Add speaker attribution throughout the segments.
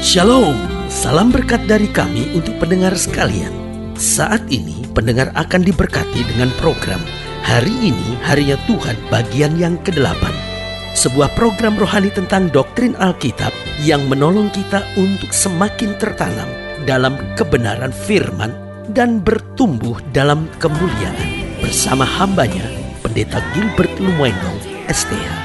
Speaker 1: Shalom, salam berkat dari kami untuk pendengar sekalian. Saat ini pendengar akan diberkati dengan program Hari Ini Harinya Tuhan bagian yang ke-8. Sebuah program rohani tentang doktrin Alkitab yang menolong kita untuk semakin tertanam dalam kebenaran firman dan bertumbuh dalam kemuliaan. Bersama hambanya, Pendeta Gilbert Lumwendong, STH.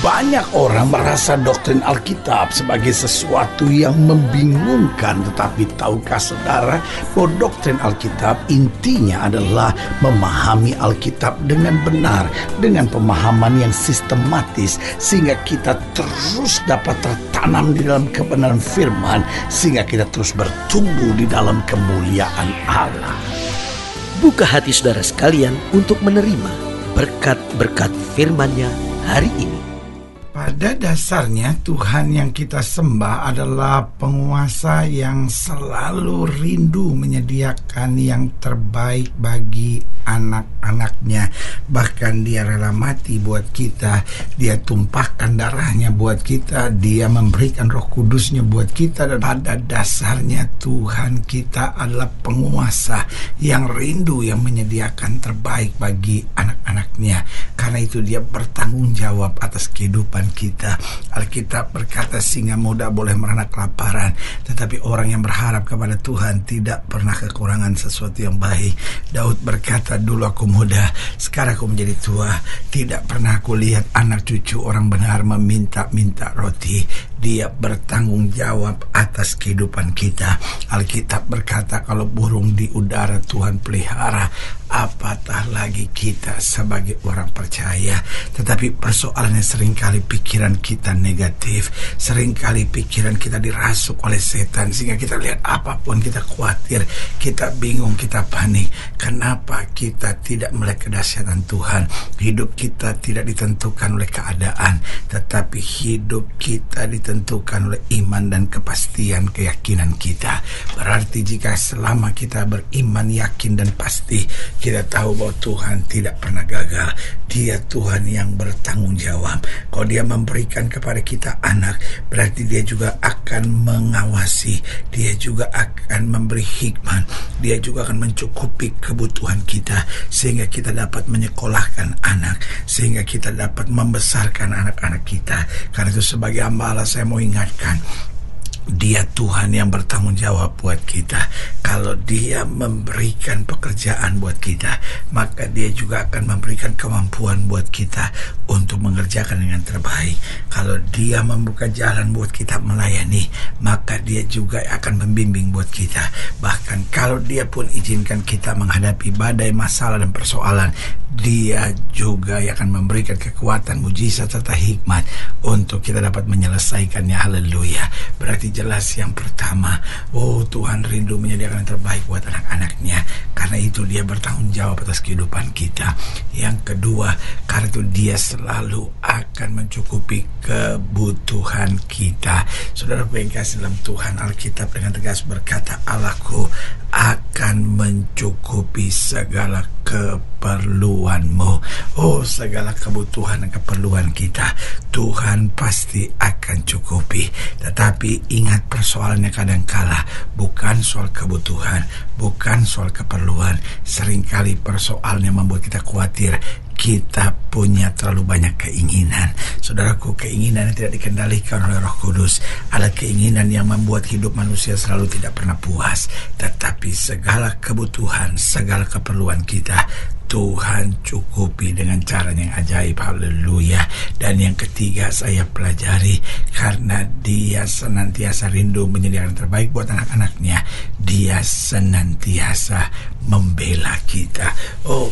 Speaker 2: Banyak orang merasa doktrin Alkitab sebagai sesuatu yang membingungkan. Tetapi tahukah saudara bahwa doktrin Alkitab intinya adalah memahami Alkitab dengan benar, dengan pemahaman yang sistematis, sehingga kita terus dapat tertanam di dalam kebenaran firman, sehingga kita terus bertumbuh di dalam kemuliaan Allah.
Speaker 1: Buka hati saudara sekalian untuk menerima berkat-berkat firman-Nya hari ini.
Speaker 2: Pada dasarnya Tuhan yang kita sembah adalah penguasa yang selalu rindu menyediakan yang terbaik bagi anak-anaknya. Bahkan dia rela mati buat kita, dia tumpahkan darahnya buat kita, dia memberikan Roh Kudusnya buat kita. Dan pada dasarnya Tuhan kita adalah penguasa yang rindu, yang menyediakan terbaik bagi anak-anaknya. Karena itu dia bertanggung jawab atas kehidupan kita. Alkitab berkata singa muda boleh merana kelaparan, tetapi orang yang berharap kepada Tuhan tidak pernah kekurangan sesuatu yang baik. Daud berkata, dulu aku muda, sekarang aku menjadi tua, tidak pernah aku lihat anak cucu orang benar meminta-minta roti. Dia bertanggung jawab atas kehidupan kita. Alkitab berkata kalau burung di udara Tuhan pelihara, apatah lagi kita sebagai orang percaya. Tetapi persoalannya seringkali pikiran kita negatif, seringkali pikiran kita dirasuk oleh setan, sehingga kita lihat apapun kita khawatir, kita bingung, kita panik. Kenapa kita tidak melihat kedahsyatan Tuhan? Hidup kita tidak ditentukan oleh keadaan, tetapi hidup kita ditentukan oleh iman dan kepastian keyakinan kita. Berarti jika selama kita beriman, yakin dan pasti, kita tahu bahwa Tuhan tidak pernah gagal. Dia Tuhan yang bertanggung jawab. Kalau dia memberikan kepada kita anak, berarti dia juga akan mengawasi, dia juga akan memberi hikmat, dia juga akan mencukupi kebutuhan kita, sehingga kita dapat menyekolahkan anak, sehingga kita dapat membesarkan anak-anak kita. Karena itu sebagai hamba Allah saya mau ingatkan, dia Tuhan yang bertanggung jawab buat kita. Kalau dia memberikan pekerjaan buat kita, maka dia juga akan memberikan kemampuan buat kita untuk mengerjakan dengan terbaik. Kalau dia membuka jalan buat kita melayani, maka dia juga akan membimbing buat kita. Bahkan kalau dia pun izinkan kita menghadapi badai masalah dan persoalan, dia juga akan memberikan kekuatan, mujizat serta hikmat untuk kita dapat menyelesaikannya. Haleluya. Berarti jelas yang pertama, Tuhan rindu menyediakan yang terbaik buat anak-anaknya. Karena itu dia bertanggung jawab atas kehidupan kita. Yang kedua, karena itu dia selalu akan mencukupi kebutuhan kita. Saudara kasih dalam Tuhan, Alkitab dengan tegas berkata, Allahku akan mencukupi segala keperluanmu. Segala kebutuhan dan keperluan kita Tuhan pasti akan cukupi. Tetapi ingat, persoalannya kadangkala bukan soal kebutuhan, bukan soal keperluan. Seringkali persoalannya membuat kita khawatir. Kita punya terlalu banyak keinginan. Saudaraku, keinginan yang tidak dikendalikan oleh Roh Kudus adalah keinginan yang membuat hidup manusia selalu tidak pernah puas. Tetapi segala kebutuhan, segala keperluan kita Tuhan cukupi dengan cara yang ajaib. Haleluya. Dan yang ketiga saya pelajari, karena dia senantiasa rindu menyediakan yang terbaik buat anak-anaknya, dia senantiasa membela kita.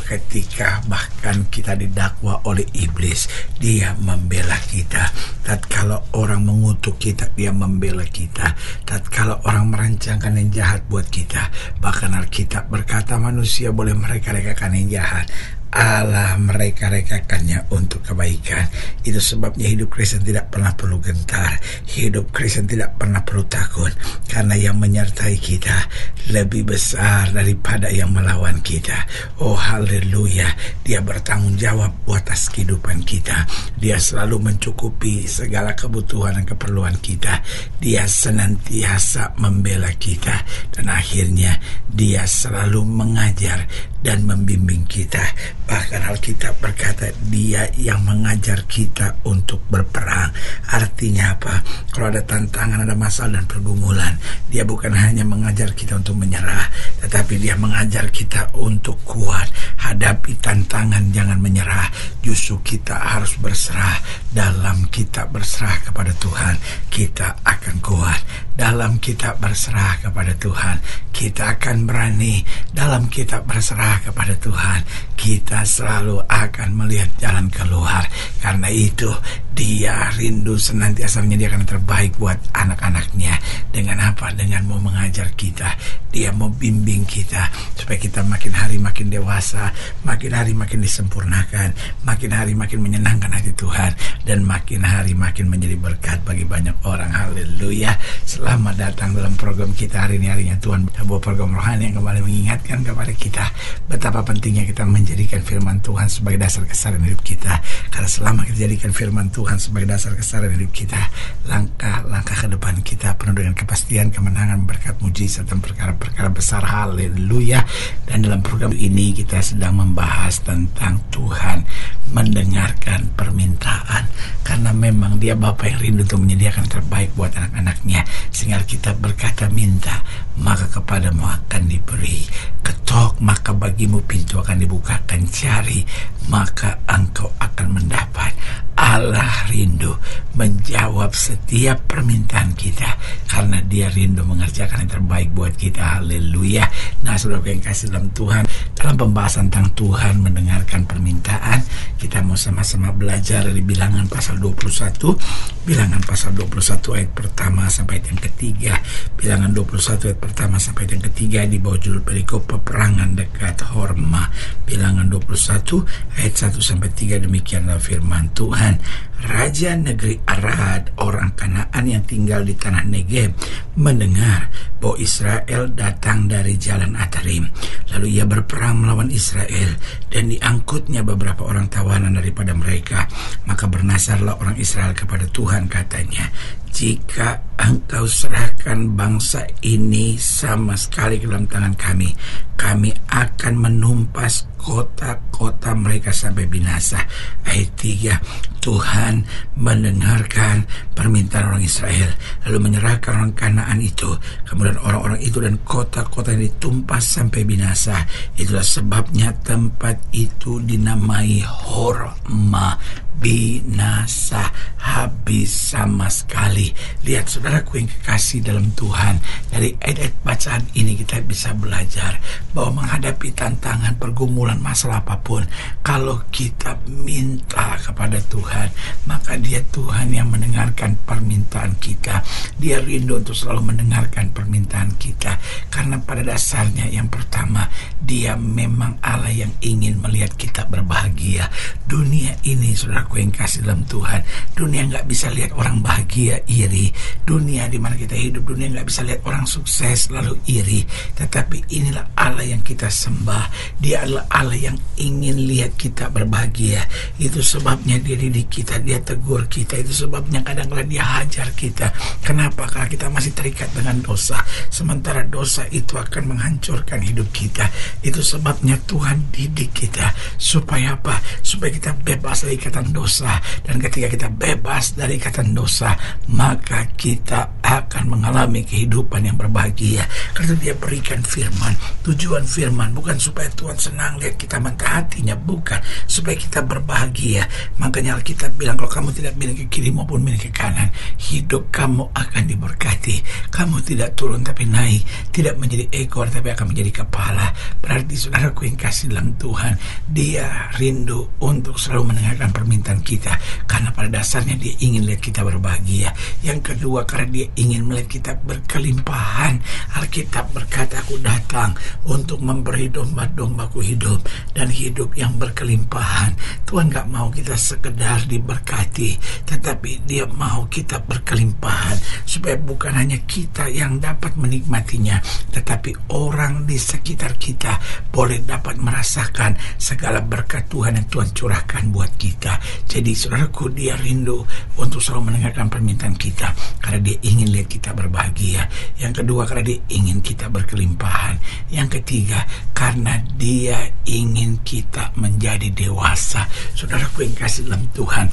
Speaker 2: Ketika bahkan kita didakwa oleh iblis, dia membela kita. Tatkala orang mengutuk kita, dia membela kita. Tatkala orang merancangkan yang jahat buat kita, bahkan Alkitab berkata manusia boleh mereka-rekakan yang jahat, Allah mereka-rekakannya untuk kebaikan. Itu sebabnya hidup Kristen tidak pernah perlu gentar. Hidup Kristen tidak pernah perlu takut, karena yang menyertai kita lebih besar daripada yang melawan kita. Oh haleluya, Dia bertanggung jawab atas kehidupan kita. Dia selalu mencukupi segala kebutuhan dan keperluan kita. Dia senantiasa membela kita, dan akhirnya Dia selalu mengajar dan membimbing kita. Bahkan Alkitab berkata Dia yang mengajar kita untuk berperang. Artinya apa? Kalau ada tantangan, ada masalah dan pergumulan, Dia bukan hanya mengajar kita untuk menyerah, tetapi Dia mengajar kita untuk kuat. Hadapi tantangan, jangan menyerah. Justru kita harus berserah. Dalam kita berserah kepada Tuhan, kita akan kuat. Dalam kita berserah kepada Tuhan, kita akan berani. Dalam kita berserah kepada Tuhan, kita selalu akan melihat jalan keluar. Karena itu Dia rindu senantiasa menyediakan yang terbaik buat anak-anaknya. Dengan apa? Dengan mau mengajar kita. Dia mau bimbing kita supaya kita makin hari makin dewasa, makin hari makin disempurnakan, makin hari makin menyenangkan hati Tuhan, dan makin hari makin menjadi berkat bagi banyak orang. Haleluya. Selamat datang dalam program kita hari ini, harinya Tuhan, sebuah program rohani yang kembali mengingatkan kepada kita betapa pentingnya kita menjadikan firman Tuhan sebagai dasar kesabaran hidup kita. Karena selama kita jadikan firman Tuhan sebagai dasar kesabaran hidup kita, langkah-langkah ke depan kita penuh dengan kepastian, kemenangan, berkat, mujizat, dan perkara-perkara besar. Haleluya. Dan dalam program ini kita sedang membahas tentang Tuhan mendengarkan permintaan, karena memang Dia Bapa yang rindu untuk menyediakan terbaik buat anak-anaknya. Sehingga kita berkata, minta maka kepadamu akan diberi, ketok maka bagimu pintu akan dibukakan, cari maka engkau akan mendapat. Allah rindu menjawab setiap permintaan kita, karena Dia rindu mengerjakan yang terbaik buat kita. Haleluya. Nah, saudara yang kasih dalam Tuhan, dalam pembahasan tentang Tuhan mendengarkan permintaan, kita mau sama-sama belajar dari Bilangan pasal 21. Bilangan pasal 21 ayat pertama sampai ayat yang ketiga. Bilangan 21 ayat pertama sampai ayat yang ketiga di bawah judul perikop peperangan dekat Horma. Bilangan 21 ayat 1 sampai 3, demikianlah firman Tuhan. Raja negeri Arad, orang Kanaan yang tinggal di tanah Negeb, mendengar bahwa Israel datang dari jalan Atarim. Lalu ia berperang melawan Israel, dan diangkutnya beberapa orang tawanan daripada mereka. Maka bernasarlah orang Israel kepada Tuhan, katanya, jika engkau serahkan bangsa ini sama sekali ke dalam tangan kami, kami akan menumpas kota-kota mereka sampai binasa. Ayat 3, Tuhan mendengarkan permintaan orang Israel, lalu menyerahkan orang Kanaan itu, kemudian orang-orang itu dan kota-kota yang ditumpas sampai binasa. Itulah sebabnya tempat itu dinamai Horma, binasa, habis sama sekali. Lihat saudaraku yang kekasih dalam Tuhan, dari ayat-ayat bacaan ini kita bisa belajar bahwa menghadapi tantangan, pergumulan, masalah apapun, kalau kita minta kepada Tuhan, maka Dia Tuhan yang mendengarkan permintaan kita. Dia rindu untuk selalu mendengarkan permintaan kita, karena pada dasarnya yang pertama, Dia memang Allah yang ingin melihat kita berbahagia. Dunia ini, saudaraku yang kasih dalam Tuhan, dunia nggak bisa lihat orang bahagia iri. Dunia di mana kita hidup, dunia nggak bisa lihat orang sukses lalu iri. Tetapi inilah Allah yang kita sembah. Dia adalah Allah yang ingin lihat kita berbahagia. Itu sebabnya Dia didik kita, Dia tegur kita. Itu sebabnya kadang-kadang Dia hajar kita. Kenapa? Karena kita masih terikat dengan dosa, sementara dosa itu akan menghancurkan hidup kita. Itu sebabnya Tuhan didik kita supaya apa? Supaya kita bebas dari ikatan dosa. Dan ketika kita bebas dari ikatan dosa, maka kita akan mengalami kehidupan yang berbahagia. Karena Dia berikan firman. Tujuan firman bukan supaya Tuhan senang lihat kita mentaatinya, bukan, supaya kita berbahagia. Makanya Alkitab bilang, kalau kamu tidak milik ke kiri maupun milik ke kanan, hidup kamu akan diberkati. Kamu tidak turun tapi naik, tidak menjadi ekor tapi akan menjadi kepala. Berarti saudaraku yang kasih dalam Tuhan, Dia rindu untuk selalu mendengarkan permintaan permintaan kita, karena pada dasarnya dia ingin lihat kita berbahagia. Yang kedua, karena dia ingin melihat kita berkelimpahan. Alkitab berkata, aku datang untuk memberi domba-dombaku hidup, dan hidup yang berkelimpahan. Tuhan gak mau kita sekedar diberkati, tetapi dia mau kita berkelimpahan, supaya bukan hanya kita yang dapat menikmatinya, tetapi orang di sekitar kita boleh dapat merasakan segala berkat Tuhan yang Tuhan curahkan buat kita. Jadi saudaraku, dia rindu untuk selalu mendengarkan permintaan kita, karena dia ingin lihat kita berbahagia. Yang kedua, karena dia ingin kita berkelimpahan. Yang ketiga, karena dia ingin kita menjadi dewasa. Saudaraku yang kasih dalam Tuhan,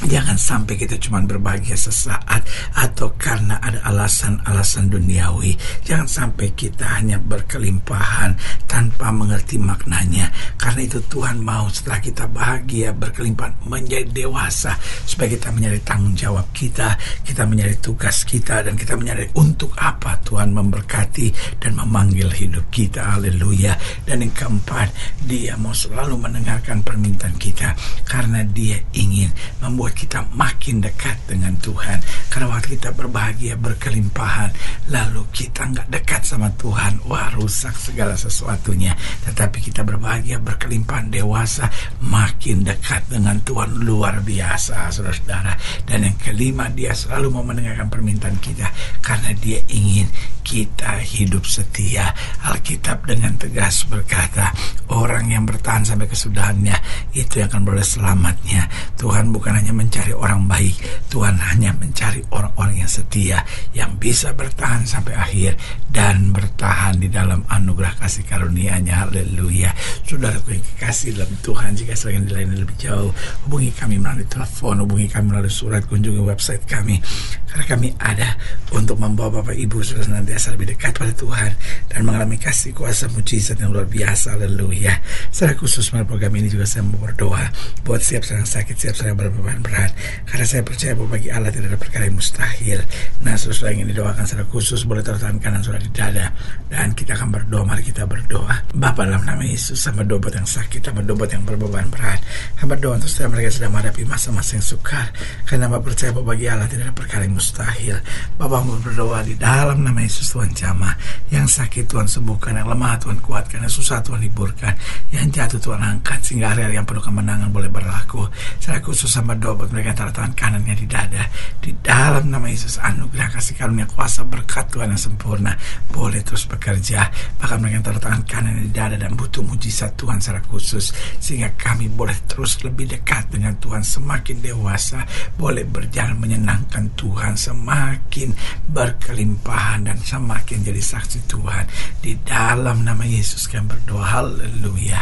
Speaker 2: jangan sampai kita cuma berbahagia sesaat atau karena ada alasan-alasan duniawi. Jangan sampai kita hanya berkelimpahan tanpa mengerti maknanya. Karena itu Tuhan mau setelah kita bahagia, berkelimpahan, menjadi dewasa, supaya kita menyadari tanggung jawab kita menyadari tugas kita, dan kita menyadari untuk apa Tuhan memberkati dan memanggil hidup kita. Haleluya. Dan yang keempat, dia mau selalu mendengarkan permintaan kita, karena dia ingin membuat kita makin dekat dengan Tuhan. Karena waktu kita berbahagia, berkelimpahan, lalu kita nggak dekat sama Tuhan, wah, rusak segala sesuatunya. Tetapi kita berbahagia, berkelimpahan, dewasa, makin dekat dengan Tuhan, luar biasa, saudara-saudara. Dan yang kelima, dia selalu mau mendengarkan permintaan kita, karena dia ingin kita hidup setia. Alkitab dengan tegas berkata, orang yang bertahan sampai kesudahannya, itu yang akan beroleh selamatnya. Tuhan bukan hanya mencari orang baik, Tuhan hanya mencari orang-orang yang setia, yang bisa bertahan sampai akhir dan bertahan di dalam anugerah kasih karunia-Nya. Haleluya. Saudaraku yang kekasih dalam Tuhan, jika sedang dilayani lebih jauh, hubungi kami melalui telepon, hubungi kami melalui surat, kunjungi website kami, karena kami ada untuk membawa Bapak Ibu sudah senantiasa lebih dekat pada Tuhan dan mengalami kasih kuasa mujizat yang luar biasa. Haleluya. Secara khusus melalui program ini juga saya mau berdoa buat siap sedang sakit, siap sedang berbeban berat, karena saya percaya bahwa bagi Allah tidak ada perkara yang mustahil. Nah, saudara yang didoakan secara khusus boleh taruh tangan kanan saudara di dada, dan kita akan berdoa. Mari kita berdoa. Bapa, dalam nama Yesus, hamba doa buat yang sakit, hamba doa buat yang berbeban berat, hamba doa untuk setiap mereka sedang menghadapi masa-masa yang sukar, karena hamba percaya bahwa bagi Allah tidak ada perkara yang mustahil. Bapa, hamba berdoa di dalam nama Yesus, Tuhan jamah, yang sakit Tuhan sembuhkan, yang lemah Tuhan kuatkan, yang susah Tuhan hiburkan, yang jatuh Tuhan angkat, sehingga hari-hari yang penuh kemenangan boleh berlaku. Secara khusus hamba doa buat mereka taruh tangan kanannya di dada, di dalam nama Yesus, anugerah kasih karunia kuasa berkat Tuhan yang sempurna boleh terus bekerja. Bahkan mereka yang taruh tangan kanannya di dada dan butuh mujizat Tuhan secara khusus, sehingga kami boleh terus lebih dekat dengan Tuhan, semakin dewasa, boleh berjalan menyenangkan Tuhan, semakin berkelimpahan dan semakin jadi saksi Tuhan. Di dalam nama Yesus kami berdoa. Haleluya.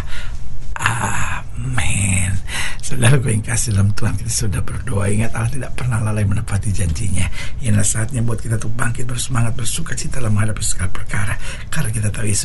Speaker 2: Amin. Saudara yang kasih dalam Tuhan, kita sudah berdoa. Ingat, Allah tidak pernah lalai menepati janjinya. Inilah saatnya buat kita untuk bangkit, bersemangat, bersuka cita dalam menghadapi segala perkara, karena kita tahu Yesus